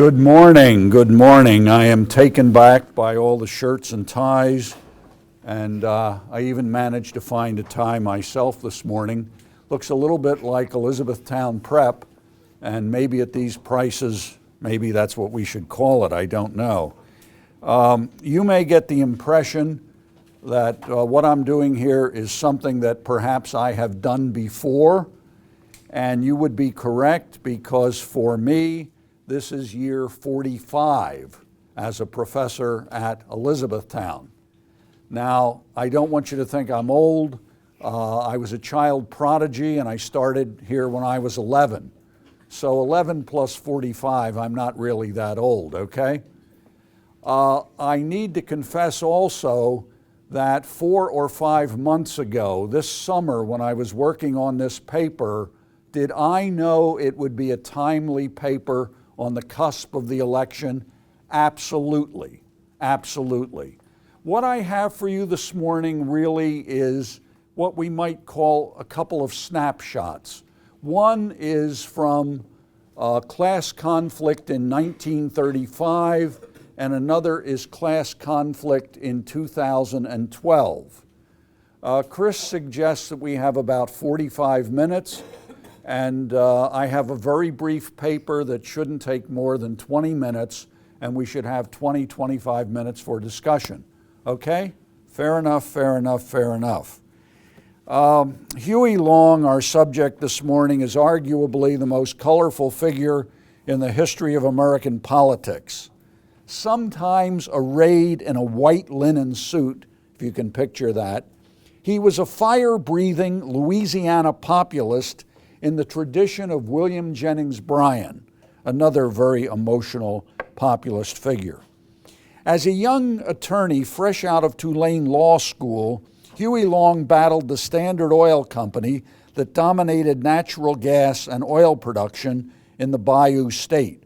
Good morning, good morning. I am taken back by all the shirts and ties, and I even managed to find a tie myself this morning. Looks a little bit like Elizabethtown prep, and maybe at these prices, maybe that's what we should call it, I don't know. You may get the impression that what I'm doing here is something that perhaps I have done before, and you would be correct, because for me, this is year 45 as a professor at Elizabethtown. Now, I don't want you to think I'm old. I was a child prodigy and I started here when I was 11. So 11 plus 45, I'm not really that old, okay? I need to confess also that 4 or 5 months ago, this summer when I was working on this paper, did I know it would be a timely paper on the cusp of the election? Absolutely, absolutely. What I have for you this morning really is what we might call a couple of snapshots. One is from class conflict in 1935, and another is class conflict in 2012. Chris suggests that we have about 45 minutes. And I have a very brief paper that shouldn't take more than 20 minutes, and we should have 20-25 minutes for discussion. Okay? Fair enough, fair enough, fair enough. Huey Long, our subject this morning, is arguably the most colorful figure in the history of American politics. Sometimes arrayed in a white linen suit, if you can picture that, he was a fire-breathing Louisiana populist in the tradition of William Jennings Bryan, another very emotional populist figure. As a young attorney fresh out of Tulane Law School, Huey Long battled the Standard Oil Company that dominated natural gas and oil production in the Bayou State.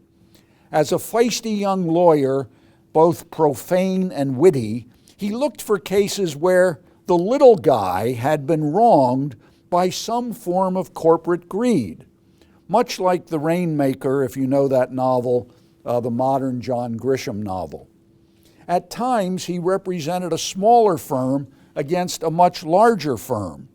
As a feisty young lawyer, both profane and witty, he looked for cases where the little guy had been wronged by some form of corporate greed, much like The Rainmaker, if you know that novel, the modern John Grisham novel. At times, he represented a smaller firm against a much larger firm.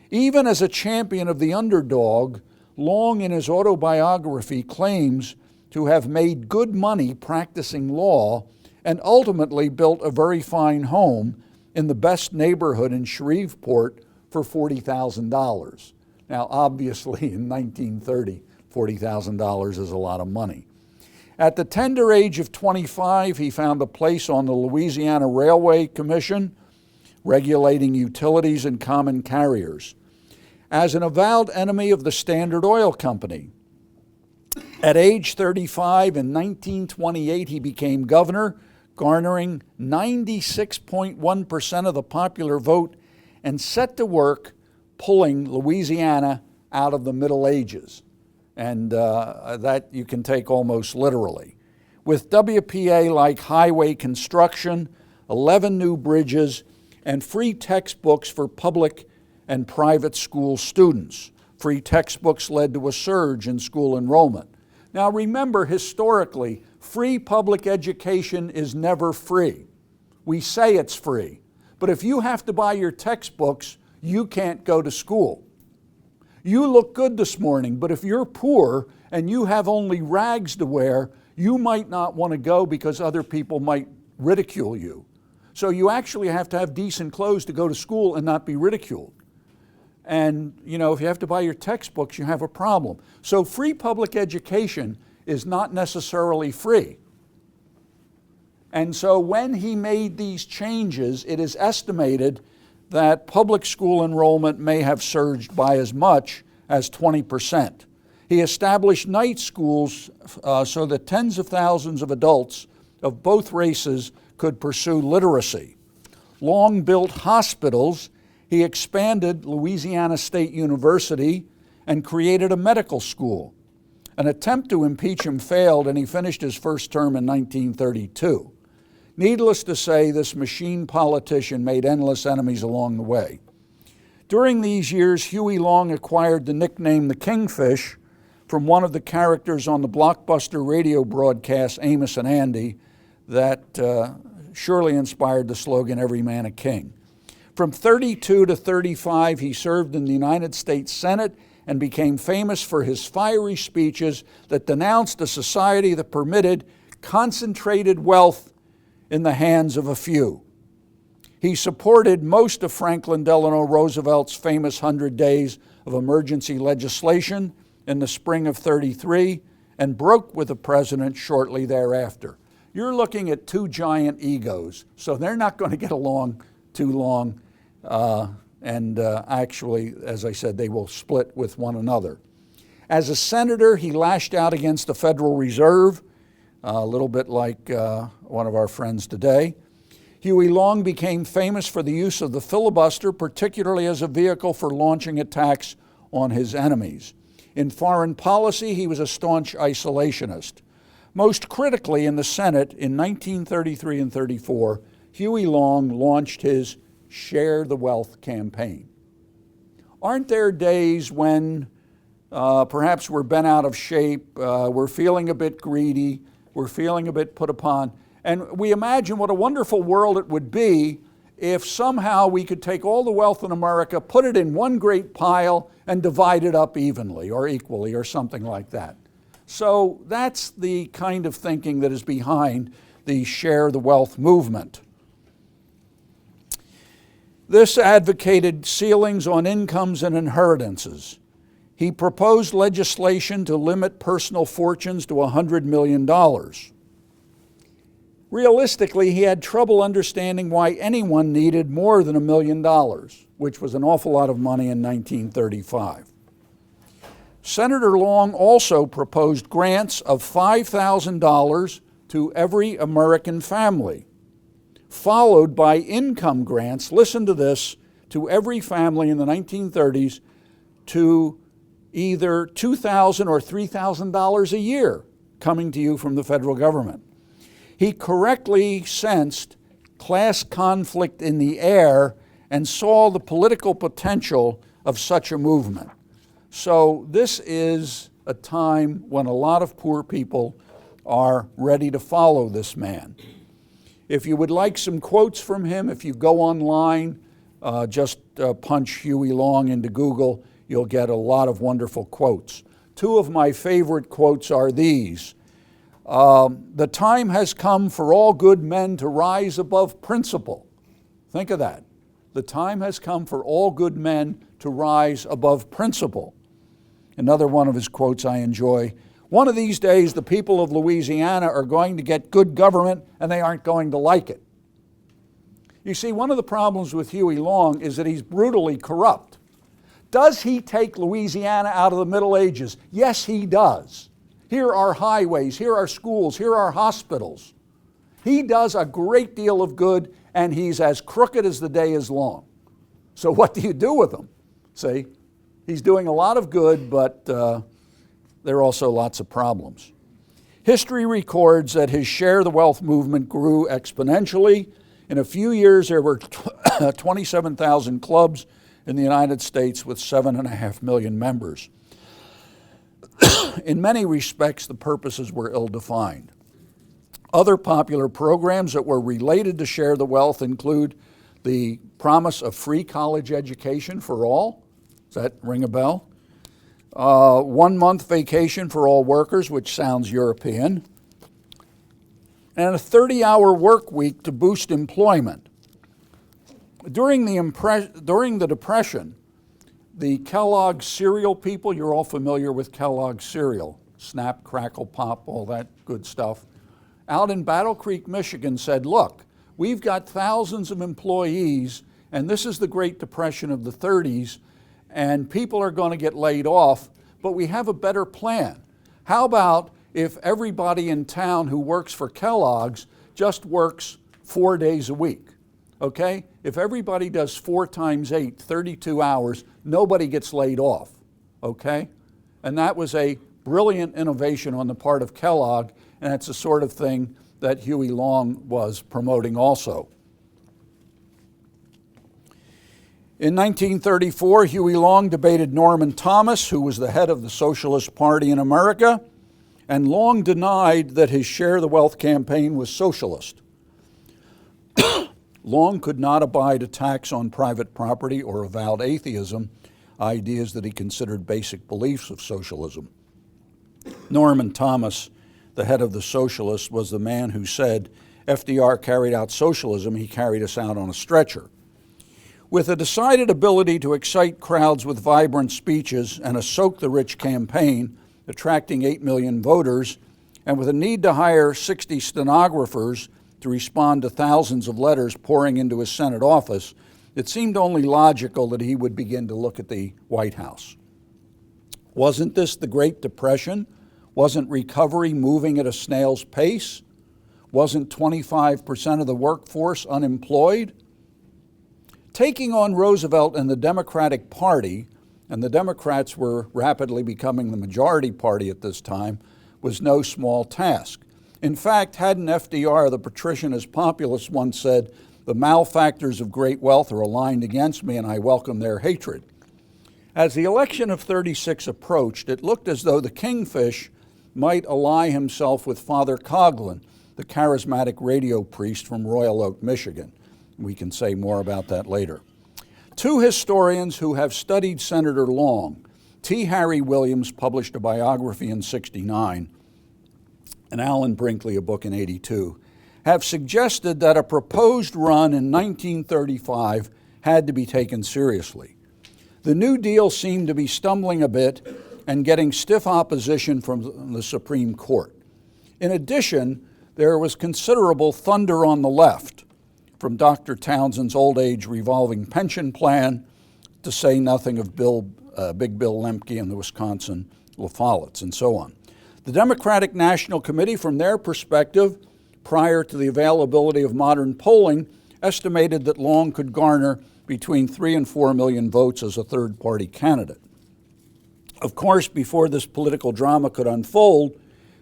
Even as a champion of the underdog, Long in his autobiography claims to have made good money practicing law and ultimately built a very fine home in the best neighborhood in Shreveport for $40,000. Now, obviously, in 1930, $40,000 is a lot of money. At the tender age of 25, he found a place on the Louisiana Railway Commission, regulating utilities and common carriers. As an avowed enemy of the Standard Oil Company, at age 35 in 1928, he became governor, garnering 96.1% of the popular vote and set to work pulling Louisiana out of the Middle Ages. And that you can take almost literally. With WPA like highway construction, 11 new bridges, and free textbooks for public and private school students. Free textbooks led to a surge in school enrollment. Now remember, historically, free public education is never free. We say it's free. But if you have to buy your textbooks, you can't go to school. You look good this morning, but if you're poor and you have only rags to wear, you might not want to go because other people might ridicule you. So you actually have to have decent clothes to go to school and not be ridiculed. And if you have to buy your textbooks, you have a problem. So free public education is not necessarily free. And so when he made these changes, it is estimated that public school enrollment may have surged by as much as 20%. He established night schools so that tens of thousands of adults of both races could pursue literacy. Long built hospitals. He expanded Louisiana State University and created a medical school. An attempt to impeach him failed, and he finished his first term in 1932. Needless to say, this machine politician made endless enemies along the way. During these years, Huey Long acquired the nickname the Kingfish from one of the characters on the blockbuster radio broadcast Amos and Andy that surely inspired the slogan, "Every Man a King." From 32 to 35, he served in the United States Senate and became famous for his fiery speeches that denounced a society that permitted concentrated wealth in the hands of a few. He supported most of Franklin Delano Roosevelt's famous 100 Days of Emergency legislation in the spring of 33 and broke with the president shortly thereafter. You're looking at two giant egos, so they're not going to get along too long. Actually, as I said, they will split with one another. As a senator, he lashed out against the Federal Reserve, a little bit like one of our friends today. Huey Long became famous for the use of the filibuster, particularly as a vehicle for launching attacks on his enemies. In foreign policy, he was a staunch isolationist. Most critically, in the Senate in 1933 and 34, Huey Long launched his Share the Wealth campaign. Aren't there days when perhaps we're bent out of shape, we're feeling a bit greedy, we're feeling a bit put upon, and we imagine what a wonderful world it would be if somehow we could take all the wealth in America, put it in one great pile, and divide it up evenly or equally or something like that. So that's the kind of thinking that is behind the Share the Wealth movement. This advocated ceilings on incomes and inheritances. He proposed legislation to limit personal fortunes to $100 million. Realistically, he had trouble understanding why anyone needed more than $1 million, which was an awful lot of money in 1935. Senator Long also proposed grants of $5,000 to every American family, followed by income grants, listen to this, to every family in the 1930s to either $2,000 or $3,000 a year coming to you from the federal government. He correctly sensed class conflict in the air and saw the political potential of such a movement. So this is a time when a lot of poor people are ready to follow this man. If you would like some quotes from him, if you go online, just punch Huey Long into Google, you'll get a lot of wonderful quotes. Two of my favorite quotes are these. The time has come for all good men to rise above principle. Think of that. The time has come for all good men to rise above principle. Another one of his quotes I enjoy. One of these days, the people of Louisiana are going to get good government and they aren't going to like it. You see, one of the problems with Huey Long is that he's brutally corrupt. Does he take Louisiana out of the Middle Ages? Yes, he does. Here are highways, here are schools, here are hospitals. He does a great deal of good, and he's as crooked as the day is long. So what do you do with him? See, he's doing a lot of good, but there are also lots of problems. History records that his Share the Wealth movement grew exponentially. In a few years, there were 27,000 clubs in the United States with 7.5 million members. In many respects, the purposes were ill-defined. Other popular programs that were related to Share the Wealth include the promise of free college education for all. Does that ring a bell? 1 month vacation for all workers, which sounds European. And a 30-hour work week to boost employment. During the Depression, the Kellogg cereal people, you're all familiar with Kellogg cereal, Snap, Crackle, Pop, all that good stuff, out in Battle Creek, Michigan said, look, we've got thousands of employees, and this is the Great Depression of the 30s, and people are going to get laid off, but we have a better plan. How about if everybody in town who works for Kellogg's just works 4 days a week? Okay? If everybody does 4 times 8, 32 hours, nobody gets laid off. Okay? And that was a brilliant innovation on the part of Kellogg, and it's the sort of thing that Huey Long was promoting also. In 1934, Huey Long debated Norman Thomas, who was the head of the Socialist Party in America, and Long denied that his Share the Wealth campaign was socialist. Long could not abide attacks on private property or avowed atheism, ideas that he considered basic beliefs of socialism. Norman Thomas, the head of the Socialists, was the man who said, FDR carried out socialism, he carried us out on a stretcher. With a decided ability to excite crowds with vibrant speeches and a soak-the-rich campaign, attracting 8 million voters, and with a need to hire 60 stenographers to respond to thousands of letters pouring into his Senate office, it seemed only logical that he would begin to look at the White House. Wasn't this the Great Depression? Wasn't recovery moving at a snail's pace? Wasn't 25% of the workforce unemployed? Taking on Roosevelt and the Democratic Party, and the Democrats were rapidly becoming the majority party at this time, was no small task. In fact, hadn't FDR, the patrician as populist, once said, the malefactors of great wealth are aligned against me and I welcome their hatred. As the election of '36 approached, it looked as though the kingfish might ally himself with Father Coughlin, the charismatic radio priest from Royal Oak, Michigan. We can say more about that later. Two historians who have studied Senator Long, T. Harry Williams published a biography in '69, and Alan Brinkley a book in '82, have suggested that a proposed run in 1935 had to be taken seriously. The New Deal seemed to be stumbling a bit and getting stiff opposition from the Supreme Court. In addition, there was considerable thunder on the left, from Dr. Townsend's old age revolving pension plan, to say nothing of Big Bill Lemke and the Wisconsin La Follettes and so on. The Democratic National Committee, from their perspective, prior to the availability of modern polling, estimated that Long could garner between 3 and 4 million votes as a third-party candidate. Of course, before this political drama could unfold,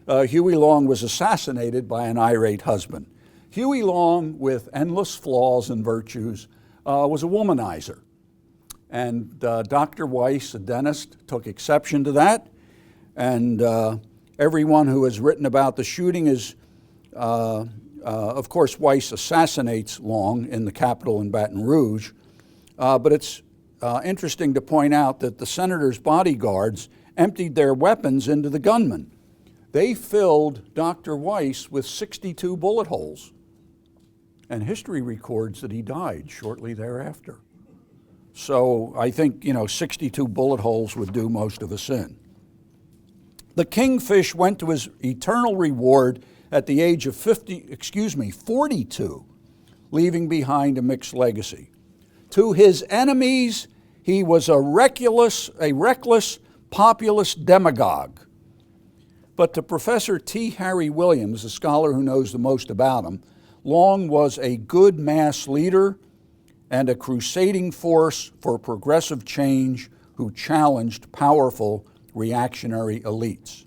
Huey Long was assassinated by an irate husband. Huey Long, with endless flaws and virtues, was a womanizer. And Dr. Weiss, a dentist, took exception to that. And everyone who has written about the shooting is, of course, Weiss assassinates Long in the Capitol in Baton Rouge. But it's interesting to point out that the senator's bodyguards emptied their weapons into the gunman. They filled Dr. Weiss with 62 bullet holes. And history records that he died shortly thereafter. So I think, 62 bullet holes would do most of us in. The kingfish went to his eternal reward at the age of 42, leaving behind a mixed legacy. To his enemies, he was a reckless populist demagogue. But to Professor T. Harry Williams, the scholar who knows the most about him, Long was a good mass leader and a crusading force for progressive change who challenged powerful reactionary elites.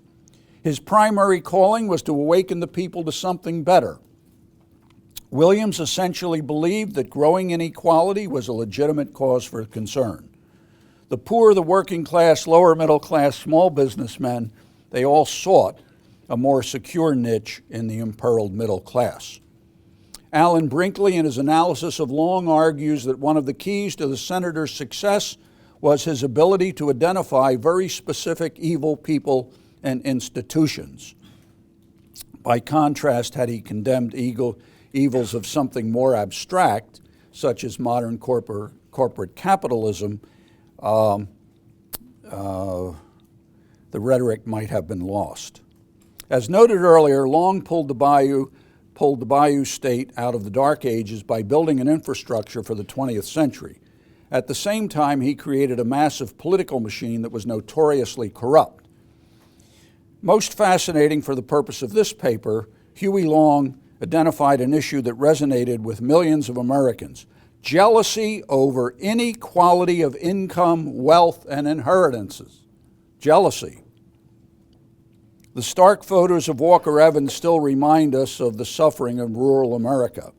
His primary calling was to awaken the people to something better. Williams essentially believed that growing inequality was a legitimate cause for concern. The poor, the working class, lower middle class, small businessmen, they all sought a more secure niche in the imperiled middle class. Alan Brinkley, in his analysis of Long, argues that one of the keys to the senator's success was his ability to identify very specific evil people and institutions. By contrast, had he condemned evils of something more abstract, such as modern corporate capitalism, the rhetoric might have been lost. As noted earlier, Long pulled the Bayou State out of the Dark Ages by building an infrastructure for the 20th century. At the same time, he created a massive political machine that was notoriously corrupt. Most fascinating for the purpose of this paper, Huey Long identified an issue that resonated with millions of Americans: jealousy over inequality of income, wealth, and inheritances. Jealousy. The stark photos of Walker Evans still remind us of the suffering of rural America.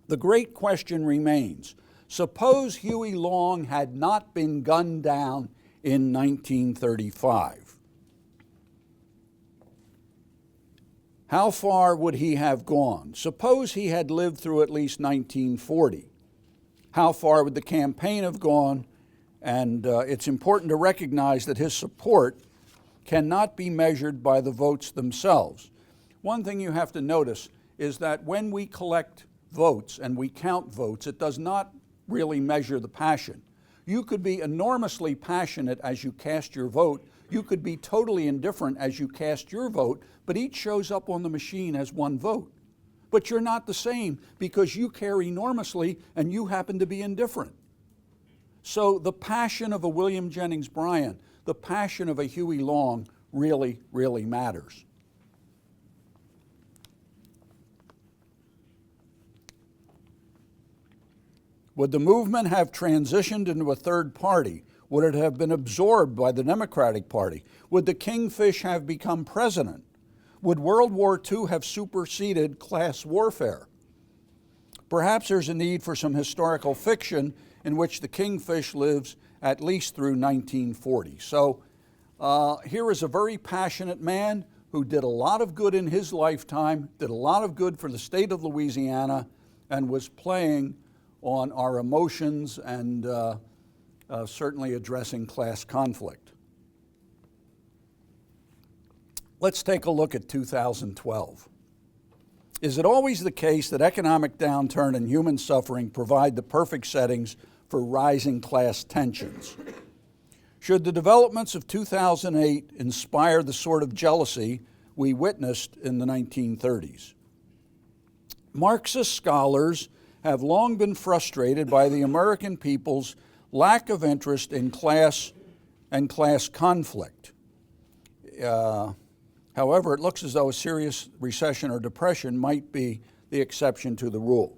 The great question remains: Suppose Huey Long had not been gunned down in 1935. How far would he have gone? Suppose he had lived through at least 1940. How far would the campaign have gone? And it's important to recognize that his support cannot be measured by the votes themselves. One thing you have to notice is that when we collect votes and we count votes, it does not really measure the passion. You could be enormously passionate as you cast your vote. You could be totally indifferent as you cast your vote, but each shows up on the machine as one vote. But you're not the same because you care enormously and you happen to be indifferent. So the passion of a William Jennings Bryan, the passion of a Huey Long really, really matters. Would the movement have transitioned into a third party? Would it have been absorbed by the Democratic Party? Would the Kingfish have become president? Would World War II have superseded class warfare? Perhaps there's a need for some historical fiction in which the Kingfish lives at least through 1940. So here is a very passionate man who did a lot of good in his lifetime, did a lot of good for the state of Louisiana, and was playing on our emotions and certainly addressing class conflict. Let's take a look at 2012. Is it always the case that economic downturn and human suffering provide the perfect settings for rising class tensions? Should the developments of 2008 inspire the sort of jealousy we witnessed in the 1930s? Marxist scholars have long been frustrated by the American people's lack of interest in class and class conflict. However, it looks as though a serious recession or depression might be the exception to the rule.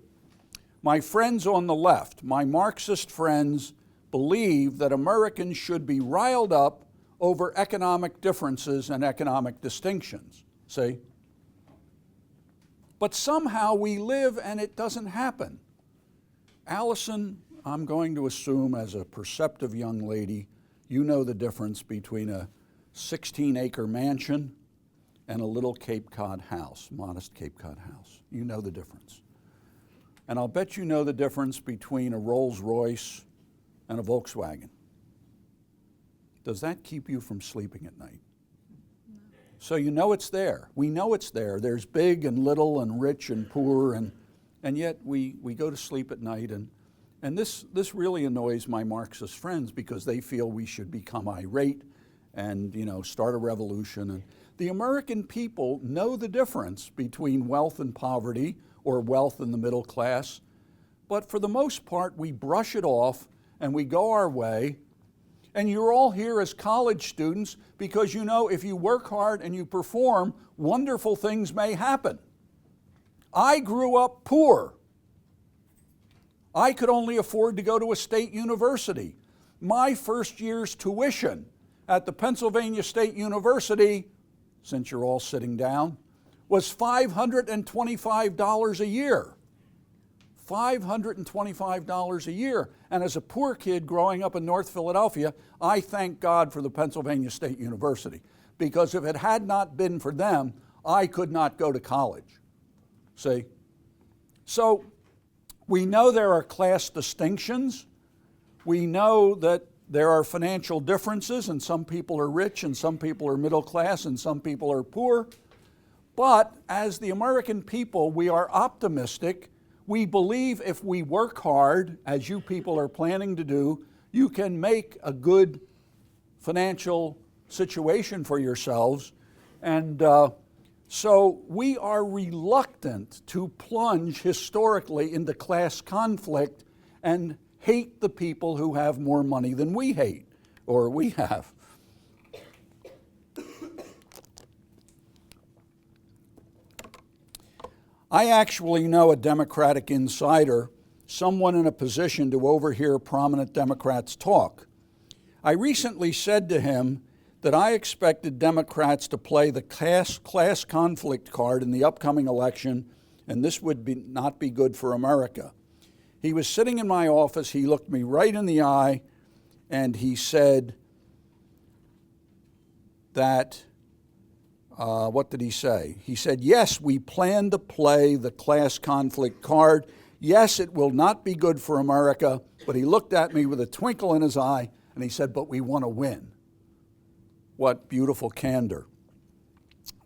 My friends on the left, my Marxist friends, believe that Americans should be riled up over economic differences and economic distinctions. See? But somehow we live and it doesn't happen. Allison, I'm going to assume as a perceptive young lady, you know the difference between a 16-acre mansion and a little Cape Cod house, modest Cape Cod house. You know the difference. And I'll bet you know the difference between a Rolls Royce and a Volkswagen. Does that keep you from sleeping at night? No. So you know it's there. We know it's there. There's big and little and rich and poor, and yet we go to sleep at night. And this really annoys my Marxist friends because they feel we should become irate and start a revolution. And the American people know the difference between wealth and poverty or wealth and the middle class, but for the most part we brush it off and we go our way. And you're all here as college students because if you work hard and you perform, wonderful things may happen. I grew up poor. I could only afford to go to a state university. My first year's tuition at the Pennsylvania State University, since you're all sitting down, was $525 a year. $525 a year. And as a poor kid growing up in North Philadelphia, I thank God for the Pennsylvania State University, because if it had not been for them, I could not go to college. See? So we know there are class distinctions. We know that there are financial differences, and some people are rich and some people are middle class and some people are poor. But as the American people, we are optimistic. We believe if we work hard, as you people are planning to do, you can make a good financial situation for yourselves. And so we are reluctant to plunge historically into class conflict and hate the people who have more money than we hate, or we have. I actually know a Democratic insider, someone in a position to overhear prominent Democrats talk. I recently said to him that I expected Democrats to play the class conflict card in the upcoming election, and this would not be good for America. He was sitting in my office, he looked me right in the eye, and he said that, what did he say? He said, yes, we plan to play the class conflict card. Yes, it will not be good for America, but he looked at me with a twinkle in his eye, and he said, but we want to win. What beautiful candor.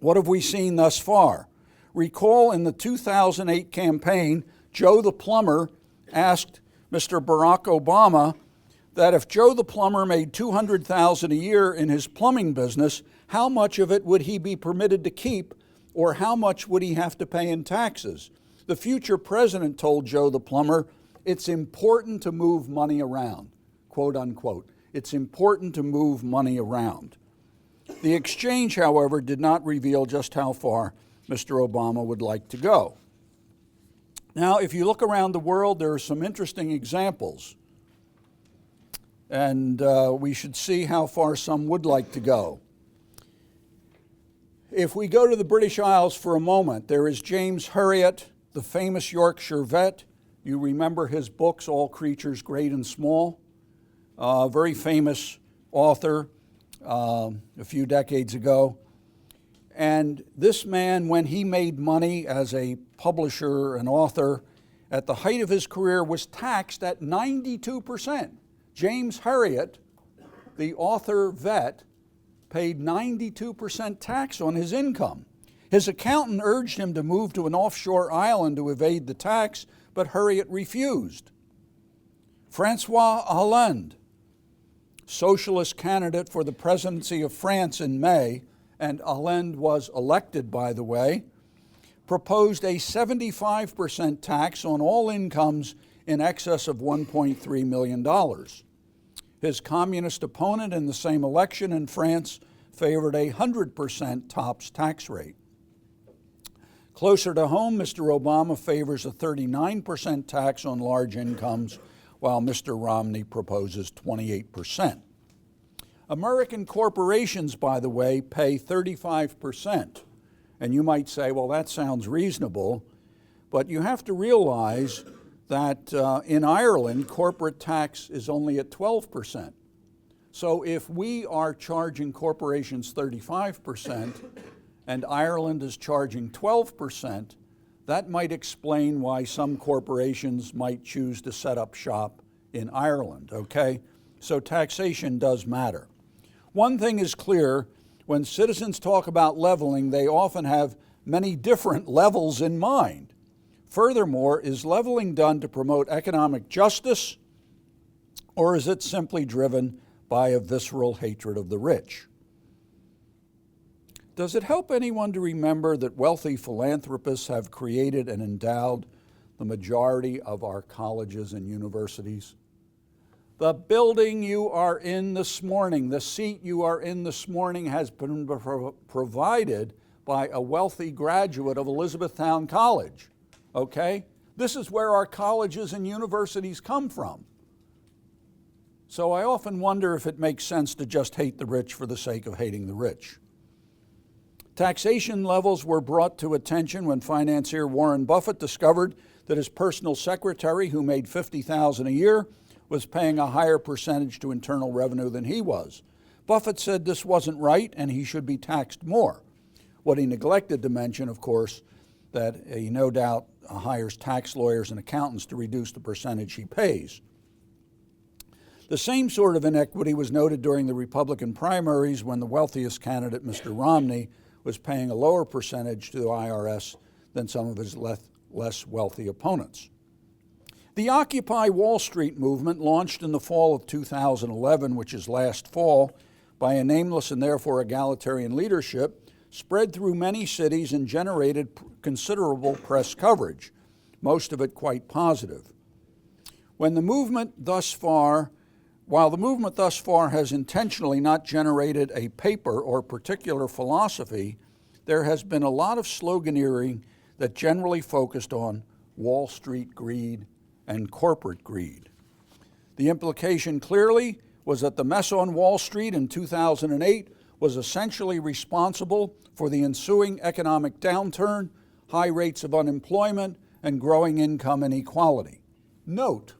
What have we seen thus far? Recall in the 2008 campaign, Joe the plumber asked Mr. Barack Obama that if Joe the plumber made $200,000 a year in his plumbing business, how much of it would he be permitted to keep, or how much would he have to pay in taxes? The future president told Joe the plumber, it's important to move money around, quote unquote. It's important to move money around. The exchange, however, did not reveal just how far Mr. Obama would like to go. Now, if you look around the world, there are some interesting examples, and we should see how far some would like to go. If we go to the British Isles for a moment, there is James Herriot, the famous Yorkshire vet. You remember his books, All Creatures Great and Small. Very famous author a few decades ago. And this man, when he made money as a publisher and author, at the height of his career was taxed at 92%. James Herriot, the author vet, paid 92% tax on his income. His accountant urged him to move to an offshore island to evade the tax, but Herriot refused. Francois Hollande, socialist candidate for the presidency of France in May, and Hollande was elected, by the way, proposed a 75% tax on all incomes in excess of $1.3 million. His communist opponent in the same election in France favored a 100% tops tax rate. Closer to home, Mr. Obama favors a 39% tax on large incomes, while Mr. Romney proposes 28%. American corporations, by the way, pay 35%. And you might say, well, that sounds reasonable, but you have to realize that in Ireland, corporate tax is only at 12%. So if we are charging corporations 35% and Ireland is charging 12%, that might explain why some corporations might choose to set up shop in Ireland, okay? So taxation does matter. One thing is clear, when citizens talk about leveling, they often have many different levels in mind. Furthermore, is leveling done to promote economic justice, or is it simply driven by a visceral hatred of the rich? Does it help anyone to remember that wealthy philanthropists have created and endowed the majority of our colleges and universities? The building you are in this morning, the seat you are in this morning, has been provided by a wealthy graduate of Elizabethtown College, okay? This is where our colleges and universities come from. So I often wonder if it makes sense to just hate the rich for the sake of hating the rich. Taxation levels were brought to attention when financier Warren Buffett discovered that his personal secretary, who made $50,000 a year, was paying a higher percentage to internal revenue than he was. Buffett said this wasn't right and he should be taxed more. What he neglected to mention, of course, that he no doubt hires tax lawyers and accountants to reduce the percentage he pays. The same sort of inequity was noted during the Republican primaries when the wealthiest candidate, Mr. Romney, was paying a lower percentage to the IRS than some of his less wealthy opponents. The Occupy Wall Street movement, launched in the fall of 2011, which is last fall, by a nameless and therefore egalitarian leadership, spread through many cities and generated considerable press coverage, most of it quite positive. While the movement thus far has intentionally not generated a paper or particular philosophy, there has been a lot of sloganeering that generally focused on Wall Street greed and corporate greed. The implication clearly was that the mess on Wall Street in 2008 was essentially responsible for the ensuing economic downturn, high rates of unemployment, and growing income inequality. Note,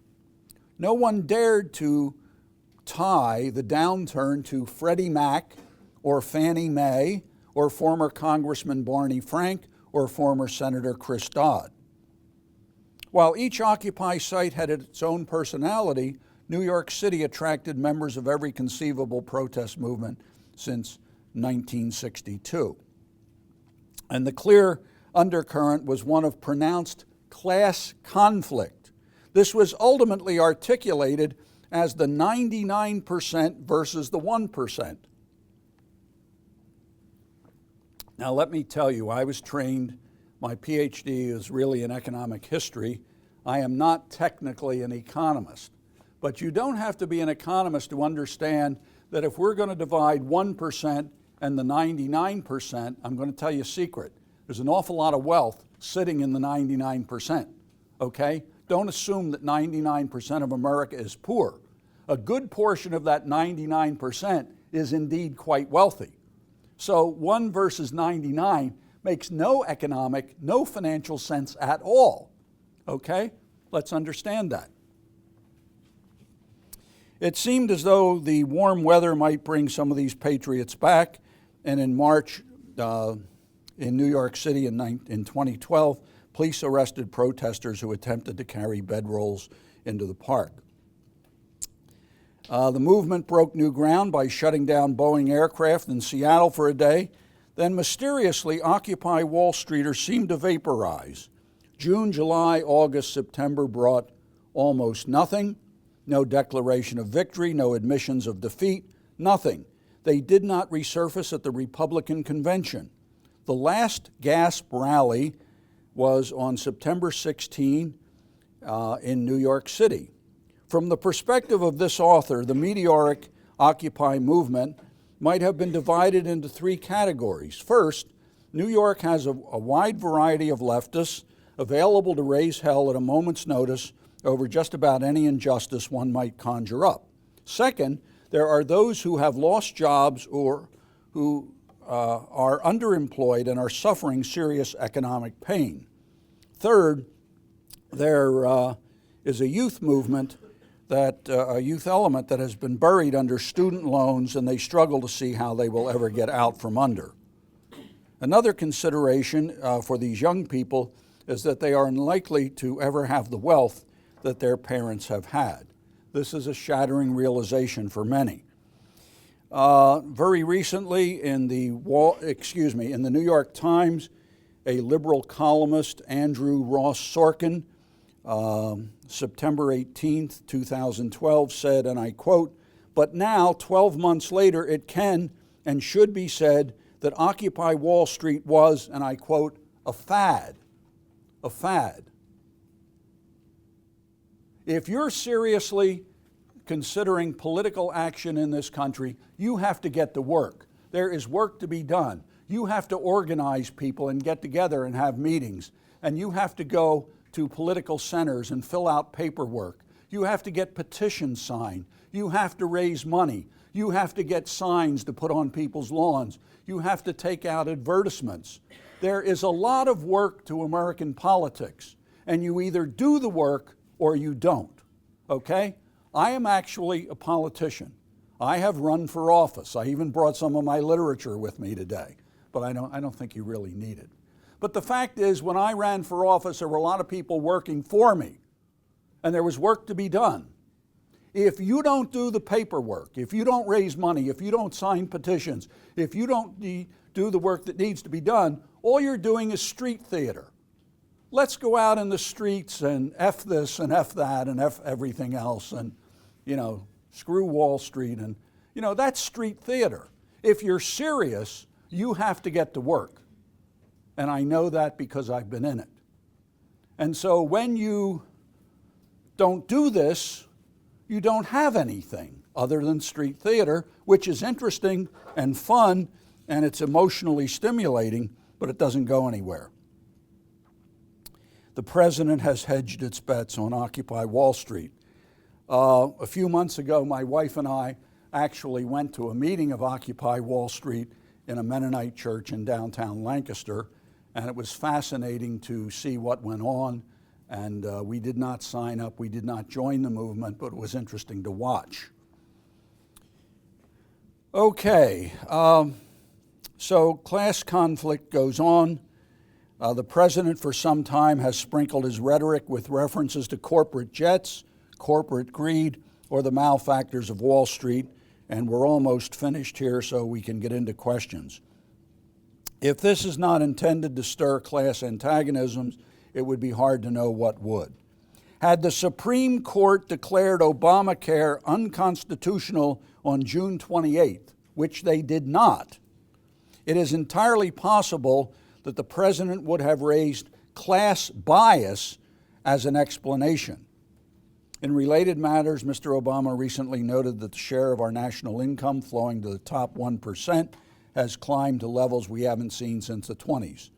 no one dared to tie the downturn to Freddie Mac or Fannie Mae or former Congressman Barney Frank or former Senator Chris Dodd. While each Occupy site had its own personality, New York City attracted members of every conceivable protest movement since 1962. And the clear undercurrent was one of pronounced class conflict. This was ultimately articulated as the 99% versus the 1%. Now let me tell you, I was trained, my PhD is really in economic history. I am not technically an economist, but you don't have to be an economist to understand that if we're going to divide 1% and the 99%, I'm going to tell you a secret. There's an awful lot of wealth sitting in the 99%, okay? Don't assume that 99% of America is poor. A good portion of that 99% is indeed quite wealthy. So 1 versus 99 makes no economic, no financial sense at all, okay? Let's understand that. It seemed as though the warm weather might bring some of these patriots back, and in March, in New York City in 2012, police arrested protesters who attempted to carry bedrolls into the park. The movement broke new ground by shutting down Boeing aircraft in Seattle for a day. Then mysteriously, Occupy Wall Streeters seemed to vaporize. June, July, August, September brought almost nothing. No declaration of victory, no admissions of defeat, nothing. They did not resurface at the Republican convention. The last gasp rally was on September 16 in New York City. From the perspective of this author, the meteoric Occupy movement might have been divided into 3 categories. First, New York has a wide variety of leftists available to raise hell at a moment's notice over just about any injustice one might conjure up. Second, there are those who have lost jobs or who are underemployed and are suffering serious economic pain. Third, there is a youth movement, a youth element that has been buried under student loans, and they struggle to see how they will ever get out from under. Another consideration for these young people is that they are unlikely to ever have the wealth that their parents have had. This is a shattering realization for many. Very recently in the New York Times, a liberal columnist, Andrew Ross Sorkin, September 18th, 2012, said, and I quote, "But now, 12 months later, it can and should be said that Occupy Wall Street was," and I quote, "a fad." A fad. If you're seriously considering political action in this country, you have to get to work. There is work to be done. You have to organize people and get together and have meetings. And you have to go to political centers and fill out paperwork. You have to get petitions signed. You have to raise money. You have to get signs to put on people's lawns. You have to take out advertisements. There is a lot of work to American politics, and you either do the work or you don't, okay? I am actually a politician. I have run for office. I even brought some of my literature with me today, but I don't think you really need it. But the fact is, when I ran for office, there were a lot of people working for me, and there was work to be done. If you don't do the paperwork, if you don't raise money, if you don't sign petitions, if you don't do the work that needs to be done, all you're doing is street theater. Let's go out in the streets and F this and F that and F everything else and, screw Wall Street and, that's street theater. If you're serious, you have to get to work. And I know that because I've been in it. And so when you don't do this, you don't have anything other than street theater, which is interesting and fun, and it's emotionally stimulating, but it doesn't go anywhere. The president has hedged its bets on Occupy Wall Street. A few months ago, my wife and I actually went to a meeting of Occupy Wall Street in a Mennonite church in downtown Lancaster, and it was fascinating to see what went on And we did not sign up, we did not join the movement, but it was interesting to watch. Okay, so class conflict goes on. The president for some time has sprinkled his rhetoric with references to corporate jets, corporate greed, or the malefactors of Wall Street, and we're almost finished here so we can get into questions. If this is not intended to stir class antagonisms, it would be hard to know what would. Had the Supreme Court declared Obamacare unconstitutional on June 28th, which they did not, it is entirely possible that the president would have raised class bias as an explanation. In related matters, Mr. Obama recently noted that the share of our national income flowing to the top 1% has climbed to levels we haven't seen since the 20s.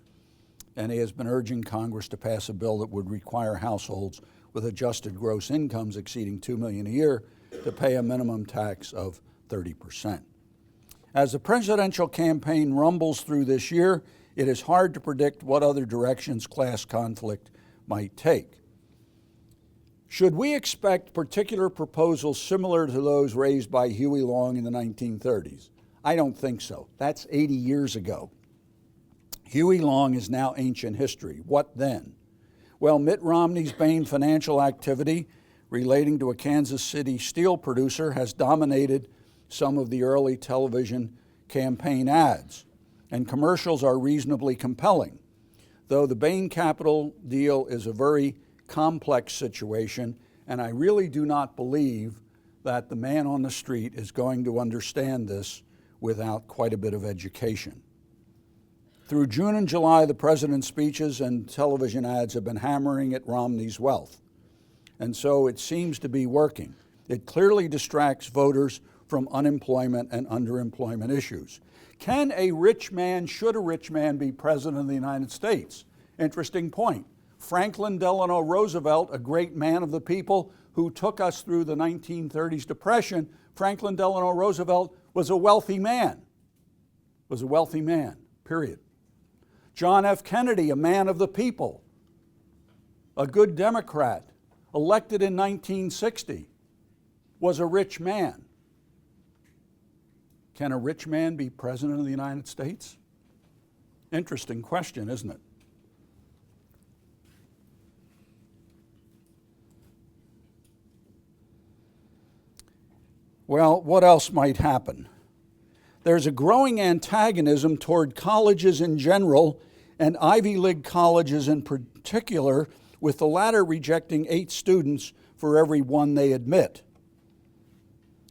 And he has been urging Congress to pass a bill that would require households with adjusted gross incomes exceeding $2 million a year to pay a minimum tax of 30%. As the presidential campaign rumbles through this year, it is hard to predict what other directions class conflict might take. Should we expect particular proposals similar to those raised by Huey Long in the 1930s? I don't think so. That's 80 years ago. Huey Long is now ancient history. What then? Well, Mitt Romney's Bain financial activity relating to a Kansas City steel producer has dominated some of the early television campaign ads, and commercials are reasonably compelling, though the Bain Capital deal is a very complex situation, and I really do not believe that the man on the street is going to understand this without quite a bit of education. Through June and July, the president's speeches and television ads have been hammering at Romney's wealth, and so it seems to be working. It clearly distracts voters from unemployment and underemployment issues. Should a rich man be president of the United States? Interesting point. Franklin Delano Roosevelt, a great man of the people who took us through the 1930s depression, Franklin Delano Roosevelt was a wealthy man. Period. John F. Kennedy, a man of the people, a good Democrat, elected in 1960, was a rich man. Can a rich man be president of the United States? Interesting question, isn't it? Well, what else might happen? There's a growing antagonism toward colleges in general and Ivy League colleges in particular, with the latter rejecting 8 students for every 1 they admit.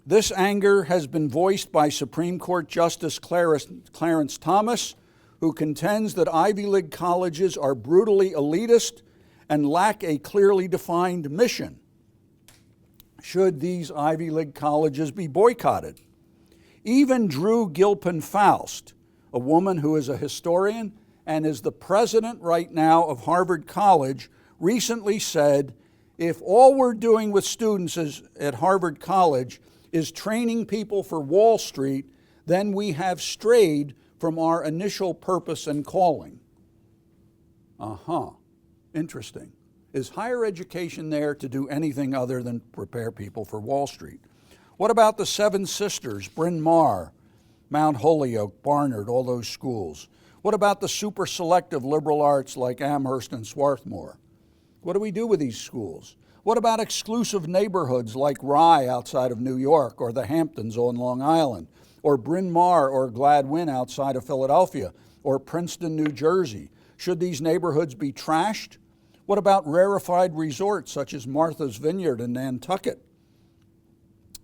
This anger has been voiced by Supreme Court Justice Clarence Thomas, who contends that Ivy League colleges are brutally elitist and lack a clearly defined mission. Should these Ivy League colleges be boycotted? Even Drew Gilpin Faust, a woman who is a historian and is the president right now of Harvard College, recently said, if all we're doing with students at Harvard College is training people for Wall Street, then we have strayed from our initial purpose and calling. Interesting. Is higher education there to do anything other than prepare people for Wall Street? What about the Seven Sisters, Bryn Mawr, Mount Holyoke, Barnard, all those schools? What about the super selective liberal arts like Amherst and Swarthmore? What do we do with these schools? What about exclusive neighborhoods like Rye outside of New York, or the Hamptons on Long Island, or Bryn Mawr or Gladwin outside of Philadelphia, or Princeton, New Jersey? Should these neighborhoods be trashed? What about rarefied resorts such as Martha's Vineyard in Nantucket?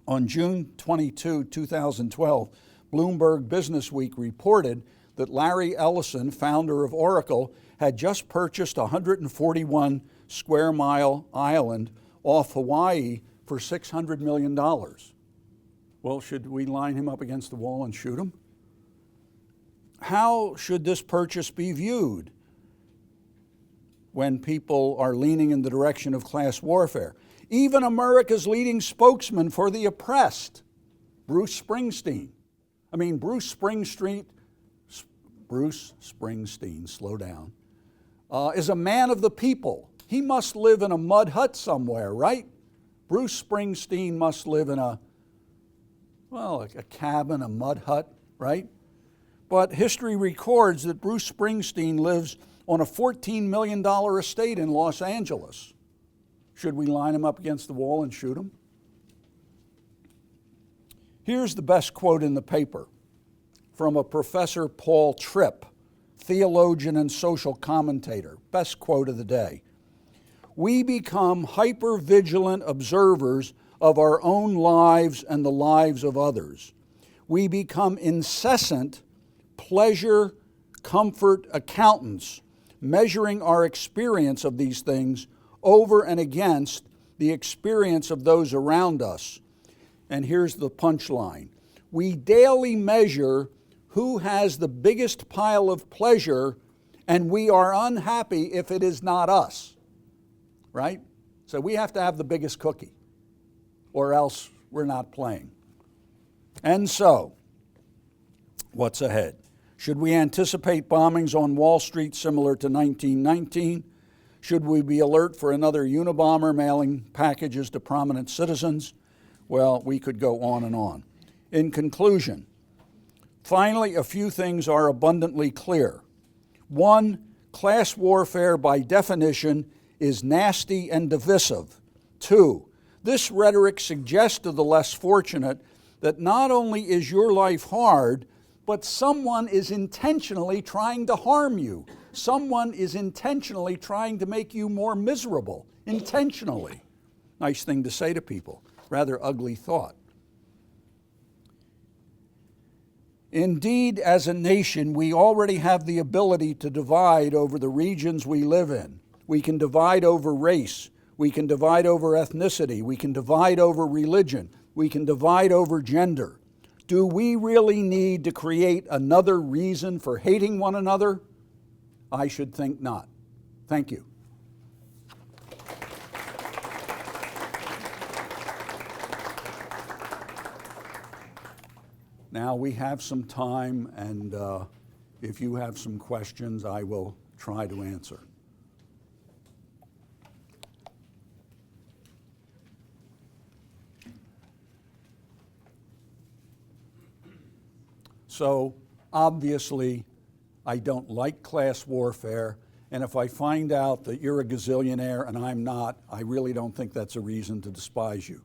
On June 22, 2012, Bloomberg Businessweek reported that Larry Ellison, founder of Oracle, had just purchased a 141 square mile island off Hawaii for $600 million. Well, should we line him up against the wall and shoot him? How should this purchase be viewed when people are leaning in the direction of class warfare? Even America's leading spokesman for the oppressed, Bruce Springsteen, slow down, is a man of the people. he must live in a mud hut somewhere, right? Bruce Springsteen must live in a cabin, a mud hut, right? But history records that Bruce Springsteen lives on a $14 million estate in Los Angeles. Should we line him up against the wall and shoot him? Here's the best quote in the paper from a Professor Paul Tripp, theologian and social commentator. Best quote of the day. We become hyper-vigilant observers of our own lives and the lives of others. We become incessant pleasure, comfort accountants, measuring our experience of these things over and against the experience of those around us. And here's the punchline. We daily measure who has the biggest pile of pleasure, and we are unhappy if it is not us, right? So we have to have the biggest cookie, or else we're not playing. And so, what's ahead? Should we anticipate bombings on Wall Street similar to 1919? Should we be alert for another Unabomber mailing packages to prominent citizens? Well, we could go on and on. In conclusion, finally, a few things are abundantly clear. One, class warfare by definition is nasty and divisive. Two, this rhetoric suggests to the less fortunate that not only is your life hard, but someone is intentionally trying to harm you. Someone is intentionally trying to make you more miserable. Intentionally. Nice thing to say to people. Rather ugly thought. Indeed, as a nation, we already have the ability to divide over the regions we live in. We can divide over race. We can divide over ethnicity. We can divide over religion. We can divide over gender. Do we really need to create another reason for hating one another? I should think not. Thank you. Now we have some time, and if you have some questions, I will try to answer. So, obviously, I don't like class warfare, and if I find out that you're a gazillionaire and I'm not, I really don't think that's a reason to despise you.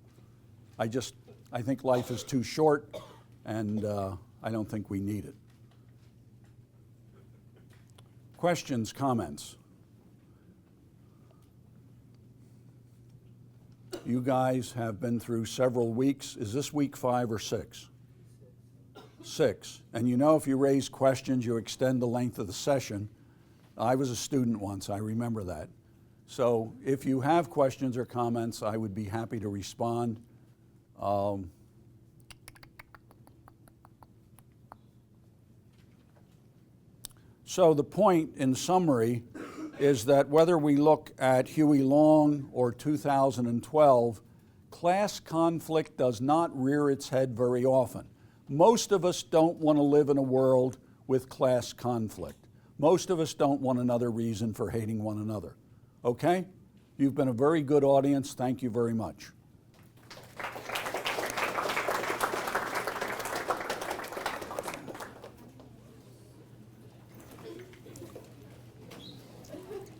I think life is too short, and I don't think we need it. Questions, comments? You guys have been through several weeks. Is this week 5 or 6? 6. And you know, if you raise questions, you extend the length of the session. I was a student once, I remember that. So if you have questions or comments, I would be happy to respond. So the point, in summary, is that whether we look at Huey Long or 2012, class conflict does not rear its head very often. Most of us don't want to live in a world with class conflict. Most of us don't want another reason for hating one another. Okay? You've been a very good audience. Thank you very much.